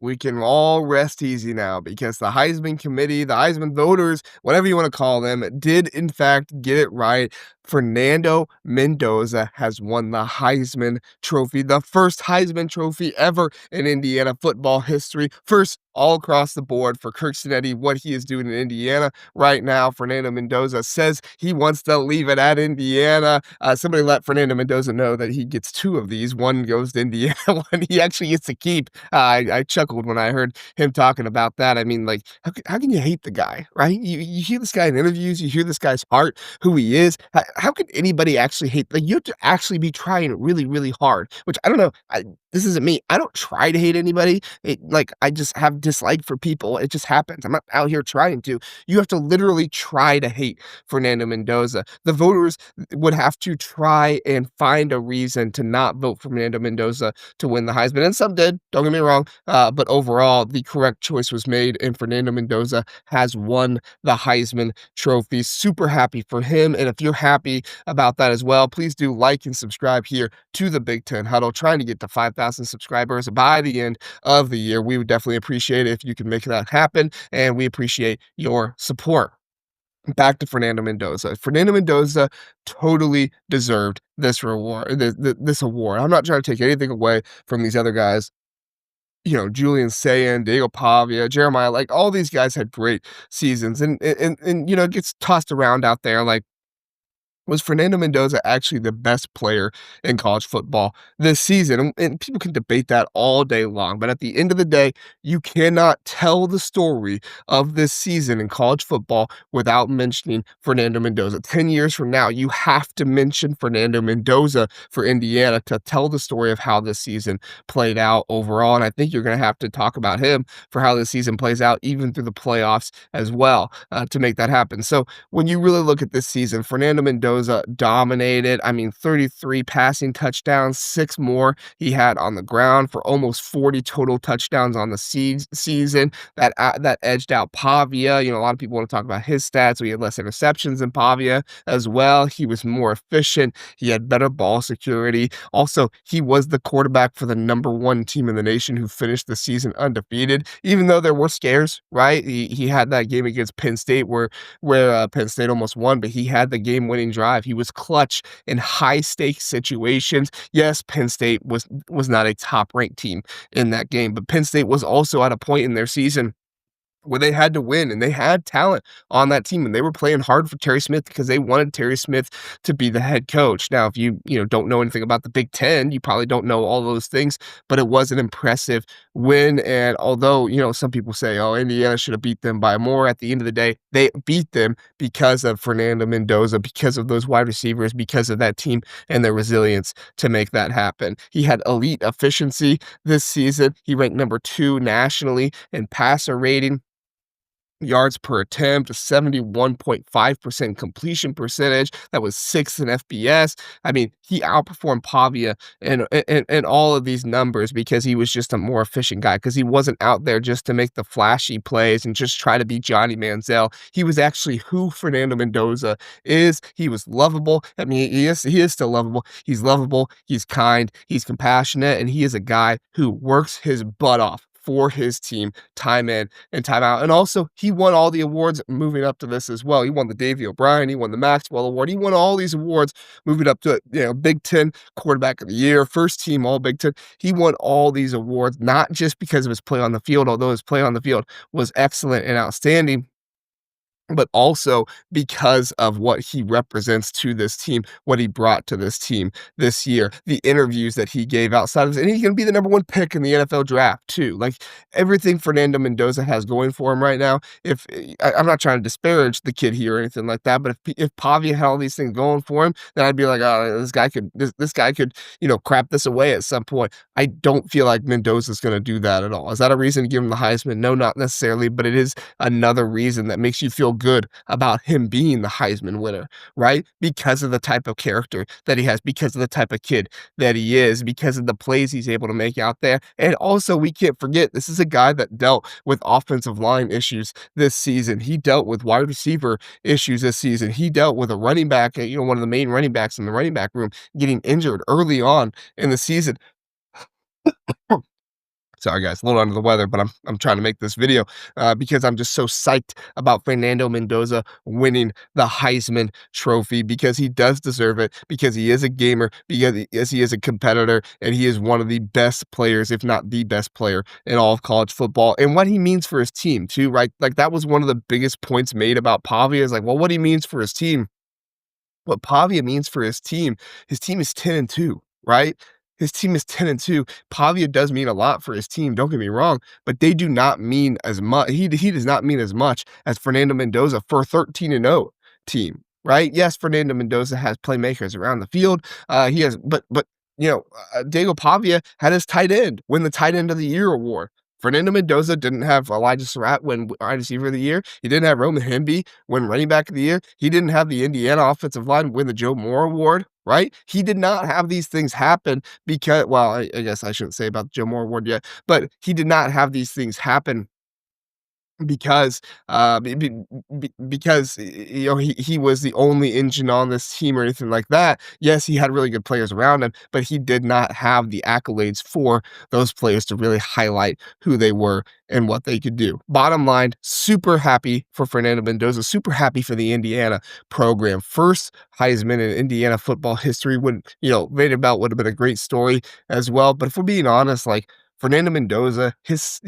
We can all rest easy now because the Heisman committee, the Heisman voters, whatever you want to call them, did in fact get it right. Fernando Mendoza has won the Heisman Trophy, the first Heisman Trophy ever in Indiana football history. First all across the board for Kirk Cinetti, what he is doing in Indiana right now. Fernando Mendoza says he wants to leave it at Indiana. Somebody let Fernando Mendoza know that he gets two of these. One goes to Indiana, one he actually gets to keep. I chuckled when I heard him talking about that. I mean, like, how can you hate the guy, right? You hear this guy in interviews, you hear this guy's heart, who he is. How could anybody actually hate? Like, you have to actually be trying really, really hard, which I don't know. This isn't me. I don't try to hate anybody. Like, I just have dislike for people. It just happens. I'm not out here trying to. You have to literally try to hate Fernando Mendoza. The voters would have to try and find a reason to not vote for Fernando Mendoza to win the Heisman. And some did, don't get me wrong. But overall, the correct choice was made, and Fernando Mendoza has won the Heisman Trophy. Super happy for him. And if you're happy about that as well, please do like and subscribe here to the Big Ten Huddle, trying to get to 5,000 subscribers by the end of the year. We would definitely appreciate it if you can make that happen, and we appreciate your support. Back to Fernando Mendoza. Fernando Mendoza totally deserved this reward, this award. I'm not trying to take anything away from these other guys. Julian Sayin, Diego Pavia, Jeremiah, like all these guys had great seasons, and it gets tossed around out there like, was Fernando Mendoza actually the best player in college football this season? And people can debate that all day long, but at the end of the day, you cannot tell the story of this season in college football without mentioning Fernando Mendoza. 10 years from now, you have to mention Fernando Mendoza for Indiana to tell the story of how this season played out overall. And I think you're going to have to talk about him for how this season plays out, even through the playoffs as well, to make that happen. So when you really look at this season, Fernando Mendoza dominated. I mean, 33 passing touchdowns, 6 more he had on the ground for almost 40 total touchdowns on the season. That edged out Pavia. A lot of people want to talk about his stats. We had less interceptions than Pavia as well. He was more efficient. He had better ball security. Also, he was the quarterback for the #1 team in the nation who finished the season undefeated, even though there were scares, right? He had that game against Penn State where Penn State almost won, but he had the game-winning drive. He was clutch in high-stakes situations. Yes, Penn State was not a top-ranked team in that game, but Penn State was also at a point in their season where they had to win, and they had talent on that team, and they were playing hard for Terry Smith because they wanted Terry Smith to be the head coach. Now, if you don't know anything about the Big Ten, you probably don't know all those things, but it was an impressive win. And although, some people say, oh, Indiana should have beat them by more, at the end of the day, they beat them because of Fernando Mendoza, because of those wide receivers, because of that team and their resilience to make that happen. He had elite efficiency this season. He ranked #2 nationally in passer rating, yards per attempt, a 71.5% completion percentage. That was 6th in FBS. I mean, he outperformed Pavia and all of these numbers because he was just a more efficient guy, because he wasn't out there just to make the flashy plays and just try to be Johnny Manziel. He was actually who Fernando Mendoza is. He was lovable. I mean, he is still lovable. He's lovable, he's kind, he's compassionate, and he is a guy who works his butt off for his team time in and time out. And also, he won all the awards moving up to this as well. He won the Davey O'Brien, he won the Maxwell Award, he won all these awards moving up to it. Big Ten Quarterback of the Year, first team All Big Ten. He won all these awards, not just because of his play on the field, although his play on the field was excellent and outstanding, but also because of what he represents to this team, what he brought to this team this year, the interviews that he gave outside of this, and he's going to be the #1 pick in the NFL draft too. Like, everything Fernando Mendoza has going for him right now. I'm not trying to disparage the kid here or anything like that, but if Pavia had all these things going for him, then I'd be like, oh, this guy could crap this away at some point. I don't feel like Mendoza's going to do that at all. Is that a reason to give him the Heisman? No, not necessarily, but it is another reason that makes you feel good about him being the Heisman winner, right? Because of the type of character that he has, because of the type of kid that he is, because of the plays he's able to make out there. And also, we can't forget, this is a guy that dealt with offensive line issues this season. He dealt with wide receiver issues this season. He dealt with a running back, one of the main running backs in the running back room, getting injured early on in the season. Sorry, guys, a little under the weather, but I'm trying to make this video because I'm just so psyched about Fernando Mendoza winning the Heisman Trophy because he does deserve it, because he is a gamer, because he is a competitor, and he is one of the best players, if not the best player in all of college football, and what he means for his team too, right? Like that was one of the biggest points made about Pavia is like, well, what he means for his team. What Pavia means for his team is 10-2, right? His team is 10-2. Pavia does mean a lot for his team, don't get me wrong, but they do not mean as much. He does not mean as much as Fernando Mendoza for a 13-0 team, right? Yes, Fernando Mendoza has playmakers around the field. He has, but Diego Pavia had his tight end win the tight end of the year award. Fernando Mendoza didn't have Elijah Surratt win wide receiver of the year. He didn't have Roman Hemby win running back of the year. He didn't have the Indiana offensive line win the Joe Moore Award, right? He did not have these things happen because, well, I guess I shouldn't say about the Joe Moore Award yet, but he did not have these things happen because because he was the only engine on this team or anything like that. Yes, he had really good players around him, but he did not have the accolades for those players to really highlight who they were and what they could do. Bottom line, super happy for Fernando Mendoza, super happy for the Indiana program. First Heisman in Indiana football history would, made about would have been a great story as well. But if we're being honest, like Fernando Mendoza, his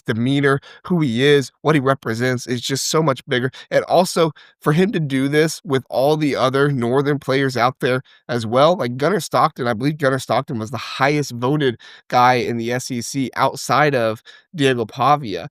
demeanor, who he is, what he represents is just so much bigger. And also for him to do this with all the other Northern players out there as well, like Gunnar Stockton, I believe Gunnar Stockton was the highest voted guy in the SEC outside of Diego Pavia.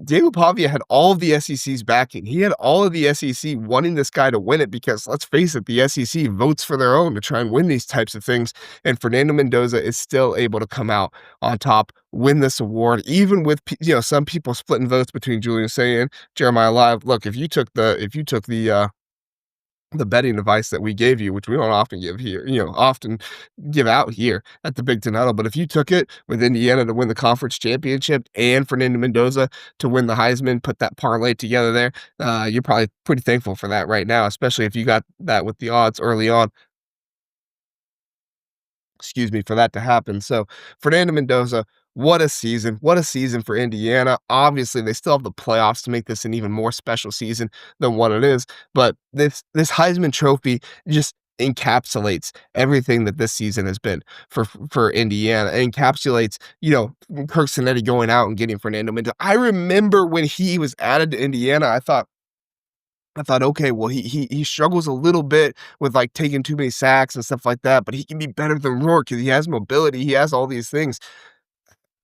Diego Pavia had all of the SEC's backing. He had all of the SEC wanting this guy to win it because, let's face it, the SEC votes for their own to try and win these types of things. And Fernando Mendoza is still able to come out on top, win this award, even with some people splitting votes between Julian Sayin, Jeremiah Live. Look, if you took the betting advice that we gave you, which we don't often give here, often give out here at the Big Ten Huddle. But if you took it with Indiana to win the conference championship and Fernando Mendoza to win the Heisman, put that parlay together there, you're probably pretty thankful for that right now, especially if you got that with the odds early on. Excuse me, for that to happen. So Fernando Mendoza, what a season. What a season for Indiana. Obviously, they still have the playoffs to make this an even more special season than what it is. But this Heisman Trophy just encapsulates everything that this season has been for Indiana. It encapsulates, Kirk Cinetti going out and getting Fernando Mendoza. I remember when he was added to Indiana, I thought, okay, well, he struggles a little bit with like taking too many sacks and stuff like that, but he can be better than Rourke because he has mobility, he has all these things.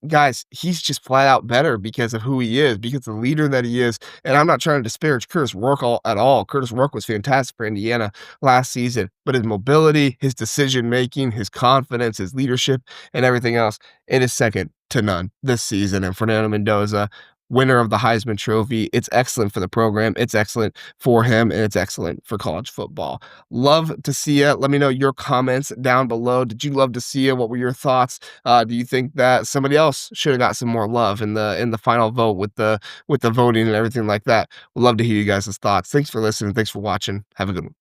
Guys, he's just flat out better because of who he is, because of the leader that he is. And I'm not trying to disparage Curtis Rourke at all. Curtis Rourke was fantastic for Indiana last season, but his mobility, his decision making, his confidence, his leadership, and everything else, it is second to none this season. And Fernando Mendoza, winner of the Heisman Trophy, it's excellent for the program, it's excellent for him, and it's excellent for college football. Love to see it. Let me know your comments down below. Did you love to see it? What were your thoughts? Do you think that somebody else should have got some more love in the final vote with the voting and everything like that? We'd love to hear you guys' thoughts. Thanks for listening. Thanks for watching. Have a good one.